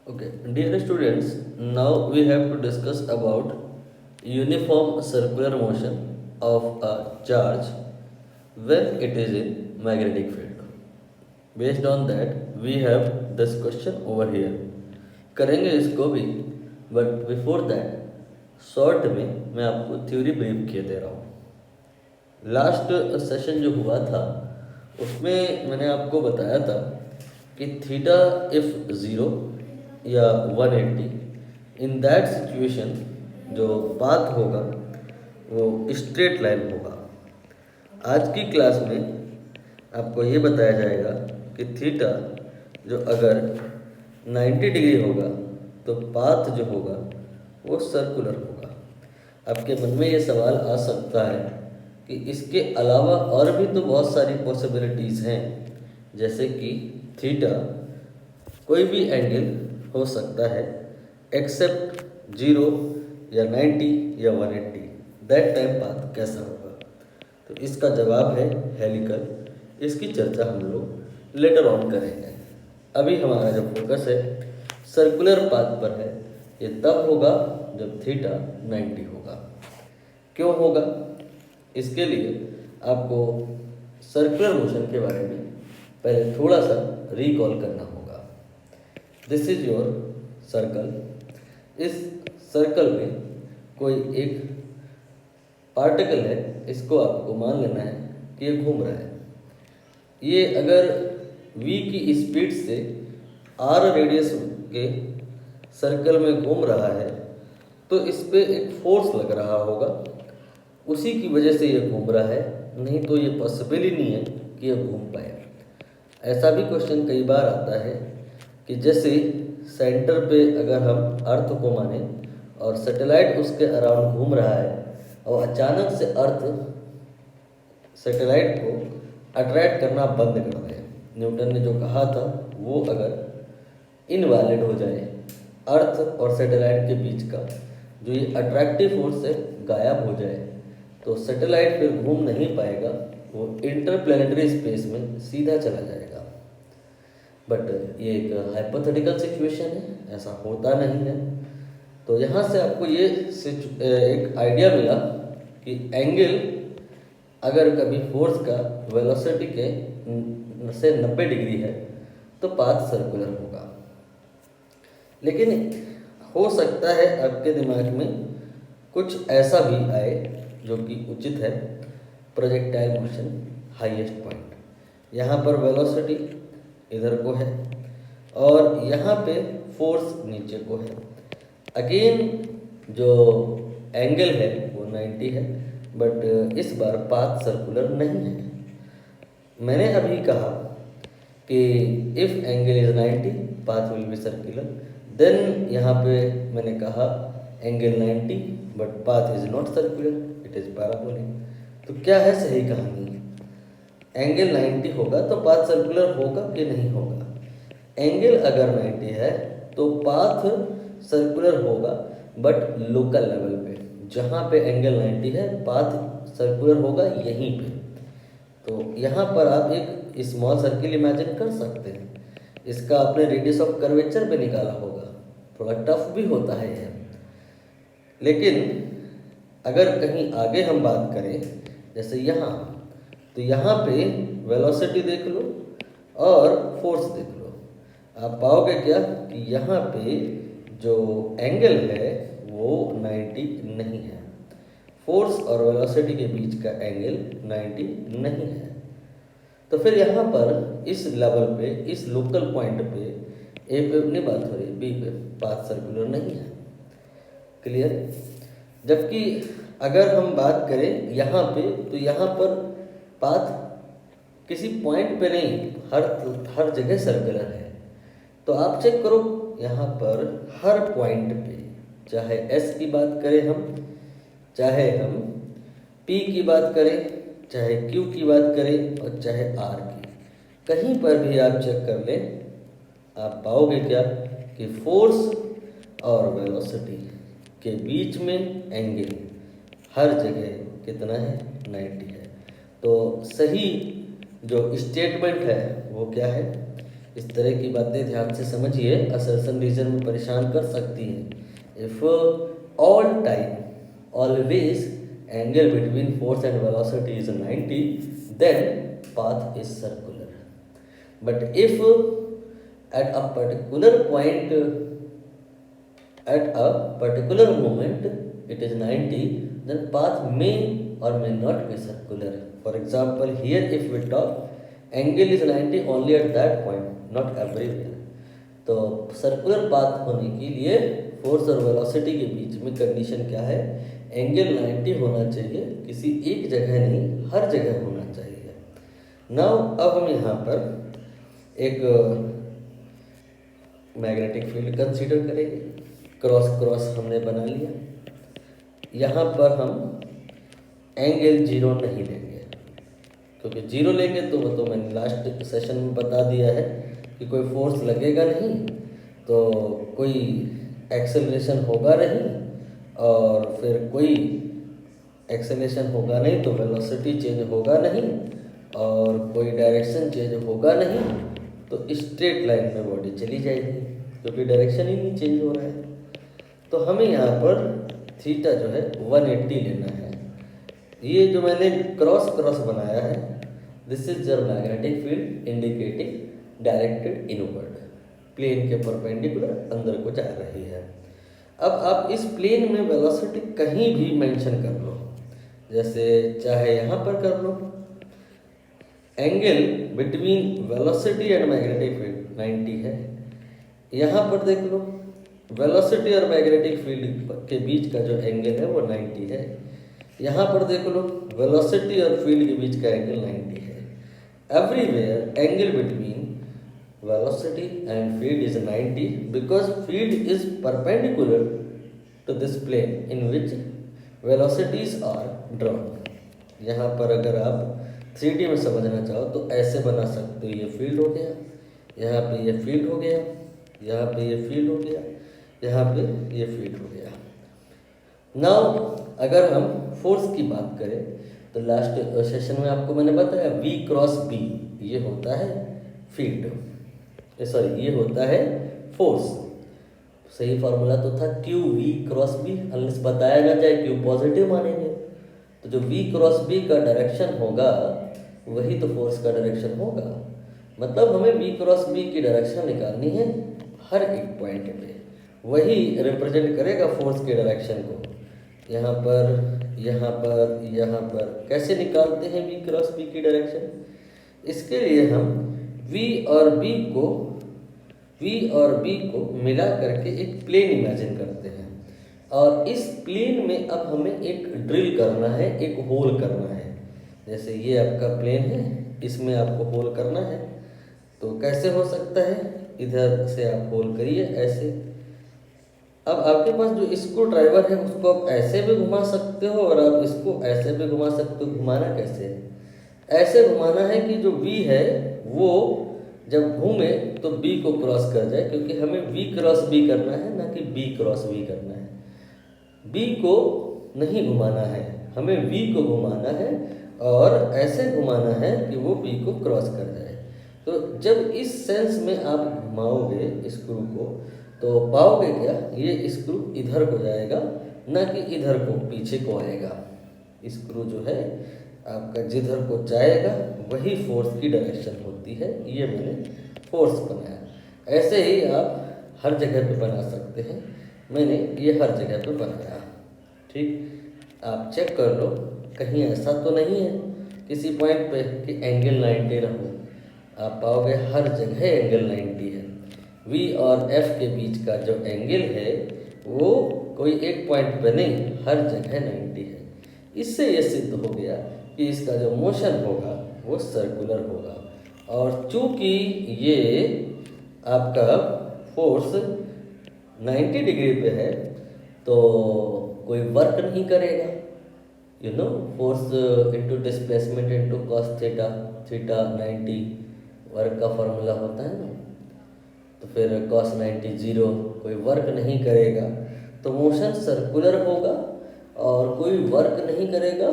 Okay, dear students, now we have to discuss about uniform circular motion of a charge when it is in magnetic field. Based on that, we have this question over here. करेंगे इसको भी, but before that short में मैं आपको theory brief किए दे रहा हूँ। Last session जो हुआ था उसमें मैंने आपको बताया था कि थीटा इफ ज़ीरो या 180 इन दैट सिचुएशन जो पाथ होगा वो स्ट्रेट लाइन होगा। आज की क्लास में आपको ये बताया जाएगा कि थीटा जो अगर 90 डिग्री होगा तो पाथ जो होगा वो सर्कुलर होगा। आपके मन में ये सवाल आ सकता है कि इसके अलावा और भी तो बहुत सारी पॉसिबिलिटीज़ हैं, जैसे कि थीटा कोई भी एंगल हो सकता है एक्सेप्ट 0 या 90 या 180। दैट टाइम पाथ कैसा होगा? तो इसका जवाब है हेलिकल। इसकी चर्चा हम लोग लेटर ऑन करेंगे। अभी हमारा जो फोकस है सर्कुलर पाथ पर है। ये तब होगा जब थीटा 90 होगा। क्यों होगा? इसके लिए आपको सर्कुलर मोशन के बारे में पहले थोड़ा सा रिकॉल करना होगा। This is your circle. इस सर्कल में कोई एक पार्टिकल है, इसको आपको मान लेना है कि ये घूम रहा है। ये अगर v की स्पीड से r रेडियस के सर्कल में घूम रहा है तो इस पे एक फोर्स लग रहा होगा, उसी की वजह से ये घूम रहा है, नहीं तो ये पॉसिबल ही नहीं है कि ये घूम पाए। ऐसा भी क्वेश्चन कई बार आता है कि जैसे सेंटर पे अगर हम अर्थ को माने और सैटेलाइट उसके अराउंड घूम रहा है और अचानक से अर्थ सैटेलाइट को अट्रैक्ट करना बंद कर दे, न्यूटन ने जो कहा था वो अगर इनवैलिड हो जाए, अर्थ और सैटेलाइट के बीच का जो ये अट्रैक्टिव फोर्स है गायब हो जाए, तो सैटेलाइट फिर घूम नहीं पाएगा, वो इंटरप्लैनेटरी स्पेस में सीधा चला जाएगा। बट ये एक हाइपोथेटिकल सिचुएशन है, ऐसा होता नहीं है। तो यहाँ से आपको ये एक आइडिया मिला कि एंगल अगर कभी फोर्स का वेलोसिटी के से 90 डिग्री है तो पाथ सर्कुलर होगा। लेकिन हो सकता है आपके दिमाग में कुछ ऐसा भी आए जो कि उचित है। प्रोजेक्टाइल मोशन हाईएस्ट पॉइंट, यहाँ पर वेलोसिटी इधर को है और यहाँ पे फोर्स नीचे को है। अगेन जो एंगल है वो 90 है, बट इस बार पाथ सर्कुलर नहीं है। मैंने अभी कहा कि if angle is 90 path will be circular, then यहाँ पे मैंने कहा angle 90 but path is not circular, it is parabolic. तो क्या है सही कहानी? एंगल 90 होगा तो पाथ सर्कुलर होगा कि नहीं होगा? एंगल अगर 90 है तो पाथ सर्कुलर होगा, बट लोकल लेवल पे, जहाँ पे एंगल 90 है पाथ सर्कुलर होगा यहीं पे। तो यहाँ पर आप एक स्मॉल सर्किल इमेजिन कर सकते हैं। इसका आपने रेडियस ऑफ कर्वेचर पे निकाला होगा, थोड़ा टफ भी होता है यह। लेकिन अगर कहीं आगे हम बात करें जैसे यहाँ, तो यहाँ पे वेलोसिटी देख लो और फोर्स देख लो, आप पाओगे क्या कि यहाँ पे जो एंगल है वो 90 नहीं है। फोर्स और वेलोसिटी के बीच का एंगल 90 नहीं है। तो फिर यहाँ पर इस लेवल पे, इस लोकल पॉइंट पे ए पे अपनी बात हो रही है, बी पे पाथ सर्कुलर नहीं है। क्लियर? जबकि अगर हम बात करें यहाँ पे, तो यहाँ पर पाथ किसी पॉइंट पे नहीं, हर जगह सर्कुलर है। तो आप चेक करो यहाँ पर हर पॉइंट पे, चाहे एस की बात करें हम, चाहे हम पी की बात करें, चाहे क्यू की बात करें और चाहे आर की, कहीं पर भी आप चेक कर लें, आप पाओगे क्या कि फोर्स और वेलोसिटी के बीच में एंगल हर जगह कितना है? 90 है। तो सही जो स्टेटमेंट है वो क्या है? इस तरह की बातें ध्यान से समझिए, असर्शन रीजन में परेशान कर सकती हैं। If all time always angle between force and velocity is 90, then path is circular. But if at a particular point, at a particular moment it is 90, then path may or may not be circular. For example, here if we talk angle is 90 only at that point, not everywhere. तो circular path होने के लिए force और velocity के बीच में condition क्या है, angle 90 होना चाहिए, किसी एक जगह नहीं हर जगह होना चाहिए। नाउ अब हम यहाँ पर एक मैग्नेटिक फील्ड कंसीडर करेंगे। क्रॉस क्रॉस हमने बना लिया। यहाँ पर हम एंगल 0 नहीं लेंगे, क्योंकि 0 लेंगे तो वो तो मैंने लास्ट सेशन में बता दिया है कि कोई फोर्स लगेगा नहीं, तो कोई एक्सेलरेशन होगा नहीं, और फिर कोई एक्सेलरेशन होगा नहीं तो वेलोसिटी चेंज होगा नहीं, और कोई डायरेक्शन चेंज होगा नहीं, तो स्ट्रेट लाइन में बॉडी चली जाएगी, क्योंकि डायरेक्शन ही नहीं चेंज हो रहा है। तो हमें यहाँ पर थीटा जो है 180 लेना है। ये जो मैंने क्रॉस क्रॉस बनाया है, this is your magnetic field indicating directed inward, plane के परपेंडिकुलर अंदर को जा रही है। अब आप इस प्लेन में वेलोसिटी कहीं भी मेंशन कर लो, जैसे चाहे यहाँ पर कर लो। Angle between velocity and magnetic field 90 है। यहाँ पर देख लो, वेलोसिटी और मैग्नेटिक फील्ड के बीच का जो एंगल है वो 90 है। यहाँ पर देख लो, वेलोसिटी और फील्ड के बीच का एंगल 90 है। Everywhere angle between velocity and field is 90 because field is perpendicular to this plane in which velocities are drawn. यहाँ पर अगर आप 3D में समझना चाहो तो ऐसे बना सकते हो, ये फील्ड हो गया, यहाँ पे ये फील्ड हो गया, यहाँ पे ये फील्ड हो गया, यहाँ पे ये फील्ड हो गया। नाउ अगर हम फोर्स की बात करें तो लास्ट सेशन में आपको मैंने बताया V क्रॉस B ये होता है फील्ड, सॉरी ये होता है फोर्स। सही फार्मूला तो था q v cross b, unless बताया ना जाए क्यू पॉजिटिव मानेंगे, तो जो वी क्रॉस बी का डायरेक्शन होगा वही तो फोर्स का डायरेक्शन होगा। मतलब हमें वी क्रॉस बी की डायरेक्शन निकालनी है हर एक पॉइंट पे, वही रिप्रेजेंट करेगा फोर्स के डायरेक्शन को। यहाँ पर, यहाँ पर, यहाँ पर कैसे निकालते हैं वी क्रॉस बी की डायरेक्शन? इसके लिए हम V और B को मिला करके एक प्लेन इमेजिन करते हैं, और इस प्लेन में अब हमें एक ड्रिल करना है, एक होल करना है। जैसे ये आपका प्लेन है, इसमें आपको होल करना है, तो कैसे हो सकता है? इधर से आप होल करिए ऐसे। अब आपके पास जो स्क्रू ड्राइवर है उसको आप ऐसे भी घुमा सकते हो और आप इसको ऐसे भी घुमा सकते हो। घुमाना कैसे है? ऐसे घुमाना है कि जो V है वो जब घूमे तो B को क्रॉस कर जाए, क्योंकि हमें V क्रॉस B करना है, ना कि B क्रॉस V करना है। B को नहीं घुमाना है, हमें V को घुमाना है और ऐसे घुमाना है कि वो B को क्रॉस कर जाए। तो जब इस सेंस में आप घुमाओगे स्क्रू को तो पाओगे क्या? ये स्क्रू इधर को जाएगा, ना कि इधर को पीछे को आएगा। स्क्रू जो है आपका जिधर को जाएगा वही फोर्स की डायरेक्शन होती है। ये मैंने फोर्स बनाया। ऐसे ही आप हर जगह पे बना सकते हैं, मैंने ये हर जगह पे बनाया। ठीक, आप चेक कर लो कहीं ऐसा तो नहीं है किसी पॉइंट पे कि एंगल 90 ना हो। आप पाओगे हर जगह एंगल 90 है। V और F के बीच का जो एंगल है वो कोई एक पॉइंट पे नहीं, हर जगह 90 है। इससे ये सिद्ध हो गया कि इसका जो मोशन होगा वो सर्कुलर होगा, और चूंकि ये आपका फोर्स 90 डिग्री पे है तो कोई वर्क नहीं करेगा। You know, force into displacement into cos theta, theta 90 work का फॉर्मूला होता है ना, तो फिर कॉस 90 0, कोई वर्क नहीं करेगा तो मोशन सर्कुलर होगा, और कोई वर्क नहीं करेगा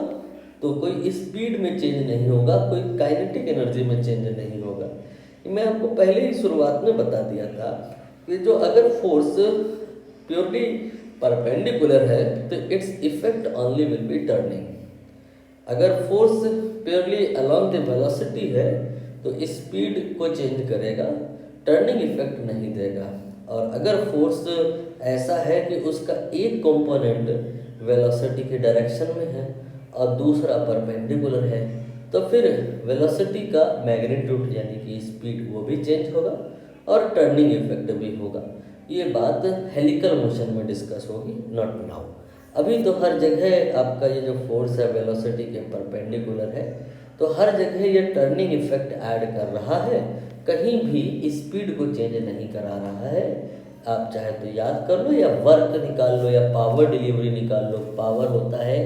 तो कोई स्पीड में चेंज नहीं होगा, कोई काइनेटिक एनर्जी में चेंज नहीं होगा। मैं आपको पहले ही शुरुआत में बता दिया था कि जो अगर फोर्स प्योरली परपेंडिकुलर है तो its effect only will be turning. अगर force purely along the velocity है तो स्पीड को चेंज करेगा, टर्निंग इफेक्ट नहीं देगा। और अगर फोर्स ऐसा है कि उसका एक कंपोनेंट वेलोसिटी के डायरेक्शन में है और दूसरा परपेंडिकुलर है तो फिर वेलोसिटी का मैग्नीट्यूड यानी कि स्पीड वो भी चेंज होगा और टर्निंग इफेक्ट भी होगा। ये बात हेलिकल मोशन में डिस्कस होगी, नॉट नाउ। अभी तो हर जगह आपका ये जो फोर्स है वेलोसिटी के परपेंडिकुलर है तो हर जगह ये टर्निंग इफेक्ट ऐड कर रहा है, कहीं भी स्पीड को चेंज नहीं करा रहा है। आप चाहे तो याद कर लो या वर्क निकाल लो या पावर डिलीवरी निकाल लो। पावर होता है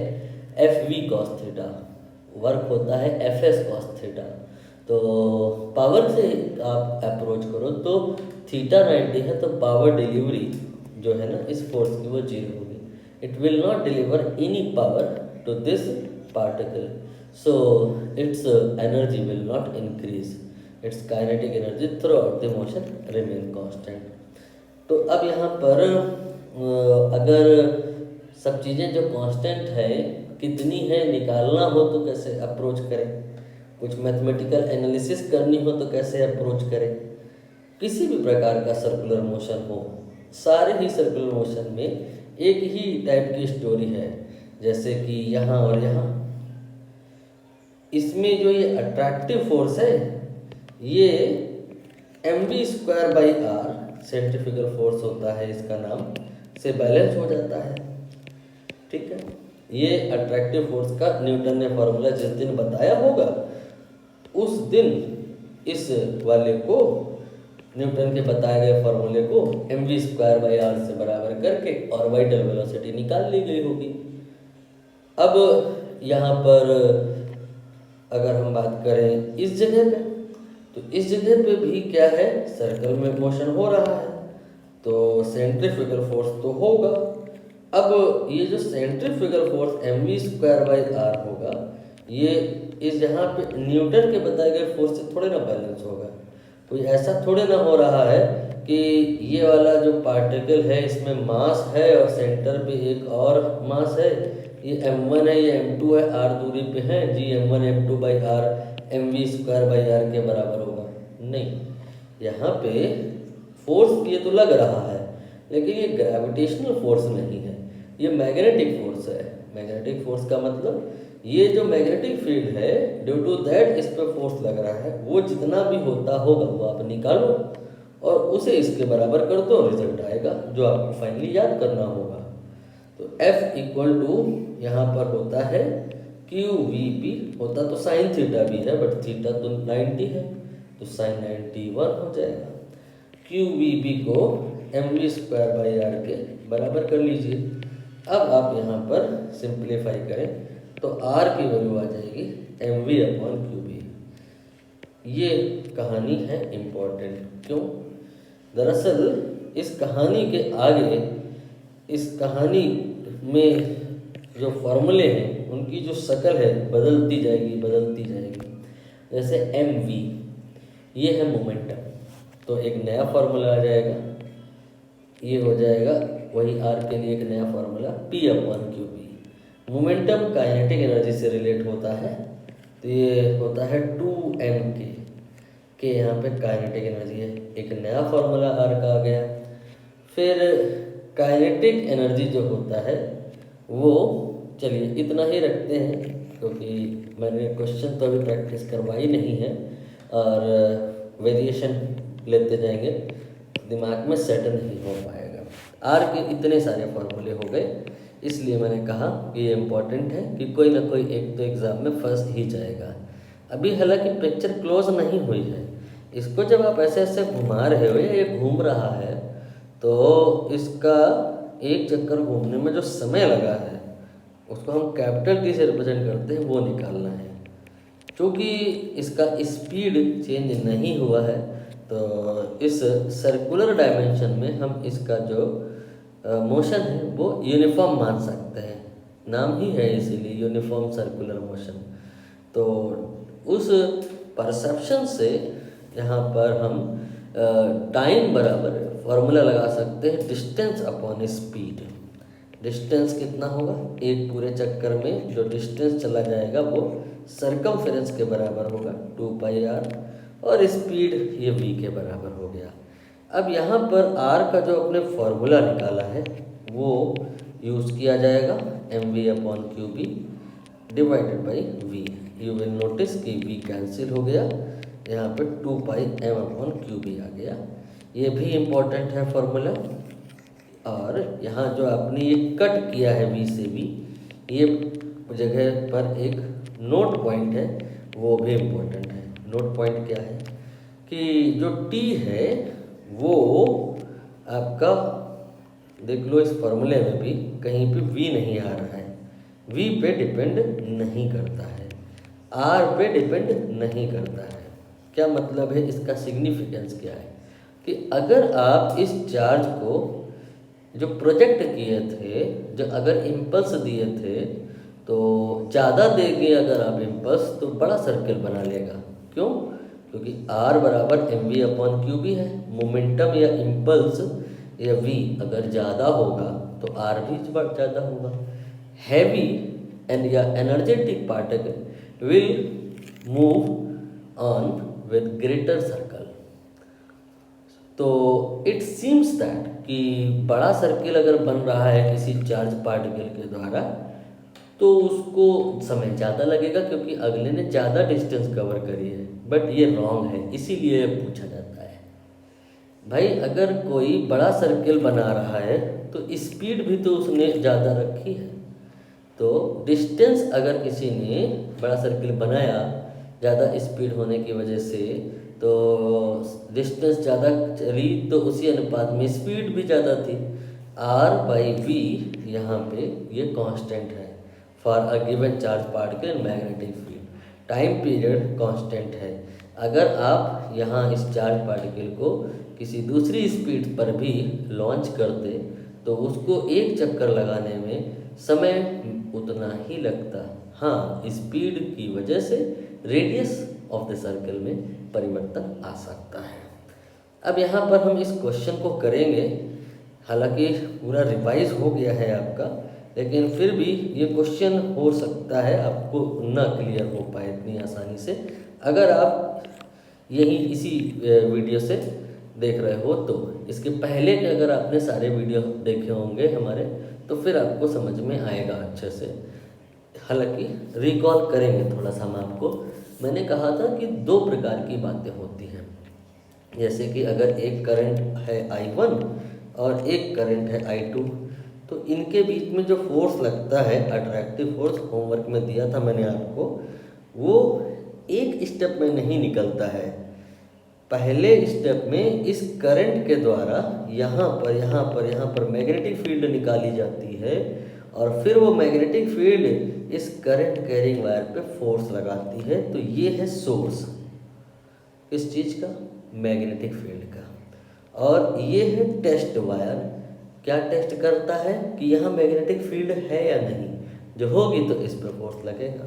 F v cos theta, work होता है एफ एस कॉस थीटा। तो पावर से आप अप्रोच करो तो थीटा 90 है तो पावर डिलीवरी जो है ना इस फोर्स की वो 0 होगी। It will not deliver any power to this particle, so its energy will not increase, its kinetic energy throughout the motion remain constant. तो अब यहाँ पर अगर सब चीज़ें जो कांस्टेंट है कितनी है निकालना हो तो कैसे अप्रोच करें, कुछ मैथमेटिकल एनालिसिस करनी हो तो कैसे अप्रोच करें। किसी भी प्रकार का सर्कुलर मोशन हो, सारे ही सर्कुलर मोशन में एक ही टाइप की स्टोरी है। जैसे कि यहाँ और यहाँ, इसमें जो ये अट्रैक्टिव फोर्स है ये mv²/r सेंट्रीफ्यूगल फोर्स होता है, इसका नाम से बैलेंस हो जाता है। ठीक है, ये अट्रैक्टिव फोर्स का न्यूटन ने फॉर्मूला जिस दिन बताया होगा उस दिन इस वाले को न्यूटन के बताए गए फॉर्मूले को mv²/r से बराबर करके ऑर्बिटल वेलोसिटी निकाल ली गई होगी। अब यहाँ पर अगर हम बात करें इस जगह पे तो इस जगह पे भी क्या है, सर्कल में मोशन हो रहा है तो सेंट्रीफ्यूगल फोर्स तो होगा। अब ये जो सेंट्रीफ्यूगल फोर्स mv²/r होगा ये इस यहाँ पे न्यूटन के बताए गए फोर्स से थोड़े ना बैलेंस होगा। कोई ऐसा थोड़े ना हो रहा है कि ये वाला जो पार्टिकल है इसमें मास है और सेंटर पे एक और मास है, ये m1 है ये m2 है, r दूरी पे है जी, m1 m2/r mv²/r के बराबर होगा। नहीं, यहाँ पे फोर्स ये तो लग रहा है लेकिन ये ग्रेविटेशनल फोर्स नहीं है, ये मैग्नेटिक फोर्स है। मैग्नेटिक फोर्स का मतलब ये जो मैग्नेटिक फील्ड है ड्यू टू दैट इस पर फोर्स लग रहा है, वो जितना भी होता होगा वो आप निकालो और उसे इसके बराबर कर दो, रिजल्ट आएगा जो आपको फाइनली याद करना होगा। तो F इक्वल टू यहाँ पर होता है QVP, होता तो साइन थीटा भी है बट थीटा तो 90 है तो साइन 91 हो जाएगा। QVP को mv²/r के बराबर कर लीजिए। अब आप यहाँ पर सिंप्लीफाई करें तो r की वैल्यू आ जाएगी mv/qv। ये कहानी है इम्पोर्टेंट, क्यों? दरअसल इस कहानी के आगे, इस कहानी में जो फॉर्मूले हैं उनकी जो शक्ल है बदलती जाएगी। जैसे mv ये है मोमेंटम, तो एक नया फार्मूला आ जाएगा, ये हो जाएगा वही r के लिए एक नया formula p/qv। Momentum kinetic energy से रिलेट होता है तो ये होता है 2mk के, यहाँ पे काइनेटिक एनर्जी है, एक नया फार्मूला r का आ गया। फिर काइनेटिक एनर्जी जो होता है वो, चलिए इतना ही रखते हैं क्योंकि मैंने क्वेश्चन तो अभी प्रैक्टिस करवाई नहीं है और वेरिएशन लेते जाएंगे दिमाग में सेट नहीं हो पाएगा। आर के इतने सारे फॉर्मूले हो गए, इसलिए मैंने कहा कि ये इम्पोर्टेंट है कि कोई ना कोई एक तो एग्ज़ाम में फंस ही जाएगा। अभी हालांकि पिक्चर क्लोज नहीं हुई है, इसको जब आप ऐसे ऐसे घुमा रहे हो या ये घूम रहा है तो इसका एक चक्कर घूमने में जो समय लगा है उसको हम कैपिटल T से रिप्रेजेंट करते हैं, वो निकालना है। क्योंकि इसका स्पीड चेंज नहीं हुआ है तो इस सर्कुलर डायमेंशन में हम इसका जो मोशन है वो यूनिफॉर्म मान सकते हैं, नाम ही है इसीलिए यूनिफॉर्म सर्कुलर मोशन। तो उस परसेप्शन से यहाँ पर हम टाइम बराबर फॉर्मूला लगा सकते हैं डिस्टेंस अपॉन स्पीड। डिस्टेंस कितना होगा, एक पूरे चक्कर में जो डिस्टेंस चला जाएगा वो सरकमफेरेंस के बराबर होगा 2πr, और स्पीड ये v के बराबर हो गया। अब यहाँ पर r का जो अपने फॉर्मूला निकाला है वो यूज़ किया जाएगा mv/qb divided by v। You will notice कि v कैंसिल हो गया, यहाँ पे 2πm/qb आ गया। ये भी इम्पोर्टेंट है फॉर्मूला। और यहाँ जो आपने ये कट किया है v से v, ये जगह पर एक नोट पॉइंट है, वो भी इम्पोर्टेंट है। नोट पॉइंट क्या है कि जो t है वो आपका देख लो, इस फॉर्मूले में भी कहीं पे v नहीं आ रहा है, v पे डिपेंड नहीं करता है, r पे डिपेंड नहीं करता है। क्या मतलब है, इसका सिग्निफिकेंस क्या है कि अगर आप इस चार्ज को जो प्रोजेक्ट किए थे, जो अगर इम्पल्स दिए थे, तो ज़्यादा देंगे अगर आप इम्पल्स तो बड़ा सर्कल बना लेगा। क्यों? क्योंकि r बराबर mv/qb है। मोमेंटम या इम्पल्स या v अगर ज़्यादा होगा तो r भी ज़्यादा होगा। हैवी एंड या energetic particle will move on with greater circle. तो इट सीम्स दैट कि बड़ा सर्किल अगर बन रहा है किसी चार्ज पार्टिकल के द्वारा तो उसको समय ज़्यादा लगेगा क्योंकि अगले ने ज़्यादा डिस्टेंस कवर करी है। बट ये रॉन्ग है, इसीलिए पूछा जाता है भाई अगर कोई बड़ा सर्किल बना रहा है तो स्पीड भी तो उसने ज़्यादा रखी है। तो डिस्टेंस अगर किसी ने बड़ा सर्किल बनाया ज़्यादा स्पीड होने की वजह से, तो डिस्टेंस ज़्यादा चली तो उसी अनुपात में स्पीड भी ज़्यादा थी। r/v यहाँ पे ये कांस्टेंट है for a given charge particle in magnetic field. Time period constant है। अगर आप यहाँ इस चार्ज पार्टिकल को किसी दूसरी स्पीड पर भी लॉन्च कर दे तो उसको एक चक्कर लगाने में समय उतना ही लगता। हाँ, स्पीड की वजह से रेडियस ऑफ द सर्कल में परिवर्तन आ सकता है। अब यहाँ पर हम इस क्वेश्चन को करेंगे, हालांकि पूरा रिवाइज हो गया है आपका, लेकिन फिर भी ये क्वेश्चन हो सकता है आपको ना क्लियर हो पाए इतनी आसानी से। अगर आप यही इसी वीडियो से देख रहे हो तो इसके पहले के अगर आपने सारे वीडियो देखे होंगे हमारे तो फिर आपको समझ में आएगा अच्छे से। हालांकि रिकॉल करेंगे थोड़ा सा हम आपको। मैंने कहा था कि दो प्रकार की बातें होती हैं, जैसे कि अगर एक करंट है I1 और एक करंट है I2, तो इनके बीच में जो फोर्स लगता है अट्रैक्टिव फोर्स, होमवर्क में दिया था मैंने आपको, वो एक स्टेप में नहीं निकलता है। पहले स्टेप में इस करंट के द्वारा यहाँ पर मैग्नेटिक फील्ड निकाली जाती है और फिर वो मैग्नेटिक फील्ड इस करंट कैरिंग वायर पे फोर्स लगाती है। तो ये है सोर्स किस चीज़ का, मैग्नेटिक फील्ड का। और ये है टेस्ट वायर, क्या टेस्ट करता है कि यहाँ मैग्नेटिक फील्ड है या नहीं, जो होगी तो इस पर फोर्स लगेगा।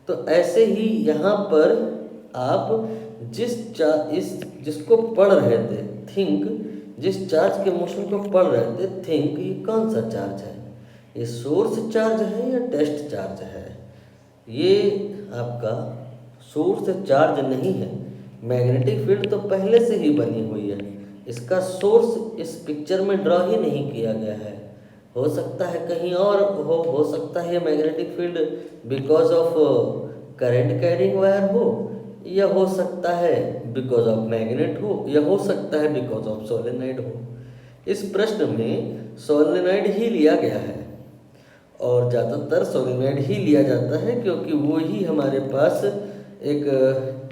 तो ऐसे ही यहाँ पर आप जिसको पढ़ रहे थे, थिंक, जिस चार्ज के मोशन को पढ़ रहे थे, थिंक ये कौन सा चार्ज है, ये सोर्स चार्ज है या टेस्ट चार्ज है। ये आपका सोर्स चार्ज नहीं है, मैग्नेटिक फील्ड तो पहले से ही बनी हुई है, इसका सोर्स इस पिक्चर में ड्रॉ ही नहीं किया गया है। हो सकता है कहीं और हो सकता है magnetic field because of current carrying wire हो, या हो सकता है बिकॉज ऑफ मैग्नेट हो, या हो सकता है बिकॉज ऑफ सोलेनॉइड हो। इस प्रश्न में सोलेनॉइड ही लिया गया है और ज़्यादातर सोलेनॉइड ही लिया जाता है क्योंकि वो ही हमारे पास एक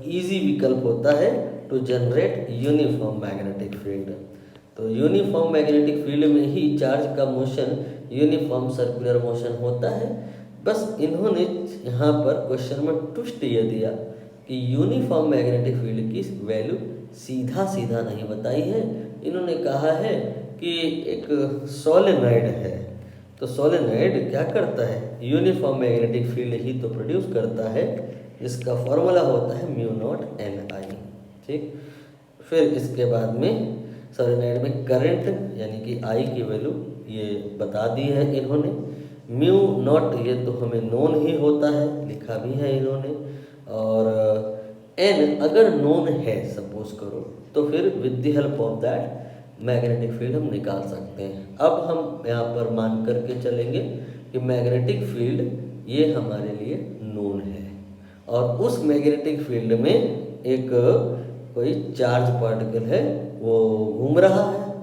इजी विकल्प होता है to generate uniform magnetic field. तो यूनिफॉर्म मैग्नेटिक फील्ड में ही चार्ज का मोशन यूनिफॉर्म सर्कुलर मोशन होता है। बस इन्होंने यहाँ पर क्वेश्चन में ट्विस्ट ये दिया कि यूनिफॉर्म मैग्नेटिक फील्ड की वैल्यू सीधा सीधा नहीं बताई है, इन्होंने कहा है कि एक सोलेनॉइड है। तो सोलेनॉइड क्या करता है, यूनिफॉर्म मैग्नेटिक फील्ड ही तो प्रोड्यूस करता है, जिसका फॉर्मूला होता है μ0 Ni। ठीक। ठीक। फिर इसके बाद में सोलेनॉइड में करंट यानी कि आई की वैल्यू ये बता दी है इन्होंने। म्यू नॉट ये तो हमें नोन ही होता है, लिखा भी है इन्होंने। और एन अगर नोन है सपोज करो तो फिर with the help of that magnetic field हम निकाल सकते हैं। अब हम यहाँ पर मान करके चलेंगे कि मैग्नेटिक फील्ड ये हमारे लिए नोन है और उस मैग्नेटिक फील्ड में एक कोई चार्ज पार्टिकल है वो घूम रहा है,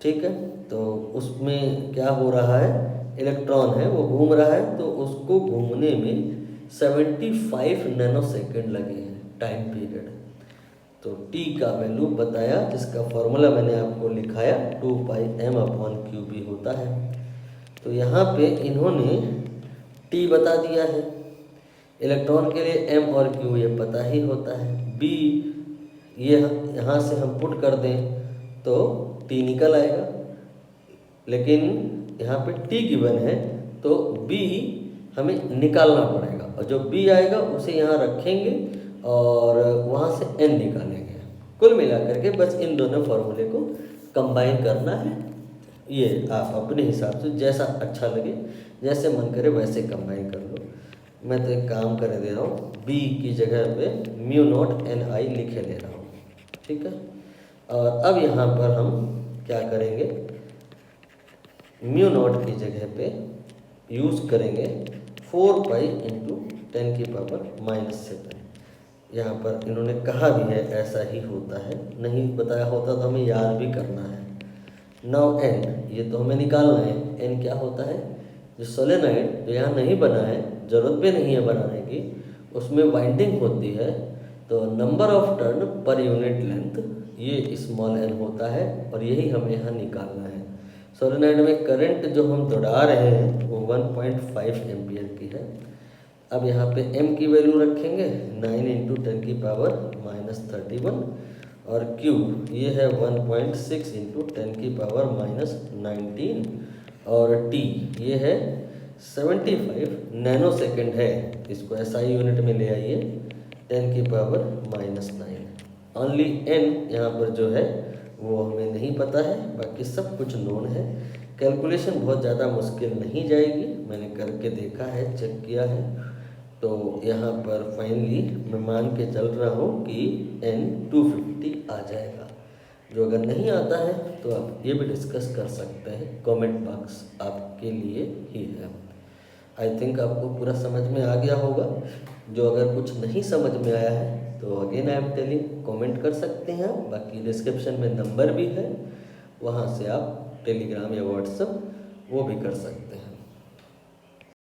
ठीक है। तो उसमें क्या हो रहा है, इलेक्ट्रॉन है वो घूम रहा है, तो उसको घूमने में 75 नैनोसेकंड लगे हैं टाइम पीरियड। तो टी का वैल्यू बताया जिसका फॉर्मूला मैंने आपको लिखाया 2πm/क्यूबी होता है। तो यहाँ पे इन्होंने टी बता दिया है, इलेक्ट्रॉन के लिए एम और क्यू ये पता ही होता है। बी ये यहाँ से हम पुट कर दें तो टी निकल आएगा, लेकिन यहाँ पे टी गिवन है तो बी हमें निकालना पड़ेगा और जो बी आएगा उसे यहाँ रखेंगे और वहाँ से एन निकालेंगे। कुल मिलाकर के बस इन दोनों फॉर्मूले को कंबाइन करना है। ये आप अपने हिसाब से जैसा अच्छा लगे, जैसे मन करे वैसे कंबाइन कर लो। मैं तो एक काम कर दे रहा हूँ, बी की जगह पे म्यू नॉट एन आई लिखे ले रहा हूँ, ठीक है। और अब यहाँ पर हम क्या करेंगे, म्यू नॉट की जगह पे यूज़ करेंगे 4π × 10⁻⁻⁷। यहाँ पर इन्होंने कहा भी है ऐसा ही होता है, नहीं बताया होता तो हमें याद भी करना है। नाउ एन ये तो हमें निकालना है, एन क्या होता है, जो सोलेनॉइड जो यहाँ नहीं बना है, ज़रूरत भी नहीं है बनाने की, उसमें वाइंडिंग होती है तो number of turn per unit length ये स्मॉल एन होता है और यही हमें यहाँ निकालना है। सोलेनॉइड में करंट जो हम दौड़ा रहे हैं वो 1.5 एम्पियर की है। अब यहाँ पे m की वैल्यू रखेंगे 9 × 10⁻31 और q ये है 1.6 × 10⁻19 और t ये है 75 नैनोसेकंड है। इसको SI यूनिट में ले आइए 10⁻⁹। ओनली n यहाँ पर जो है वो हमें नहीं पता है, बाकी सब कुछ नोन है। कैलकुलेशन बहुत ज़्यादा मुश्किल नहीं जाएगी, मैंने करके देखा है, चेक किया है। तो यहाँ पर फाइनली मैं मान के चल रहा हूँ कि n 250 आ जाएगा। जो अगर नहीं आता है तो आप ये भी डिस्कस कर सकते हैं, कमेंट बॉक्स आपके लिए ही है। आई थिंक आपको पूरा समझ में आ गया होगा। जो अगर कुछ नहीं समझ में आया है तो again I am telling comment कर सकते हैं। बाकी डिस्क्रिप्शन में नंबर भी है, वहाँ से आप टेलीग्राम या व्हाट्सएप वो भी कर सकते हैं।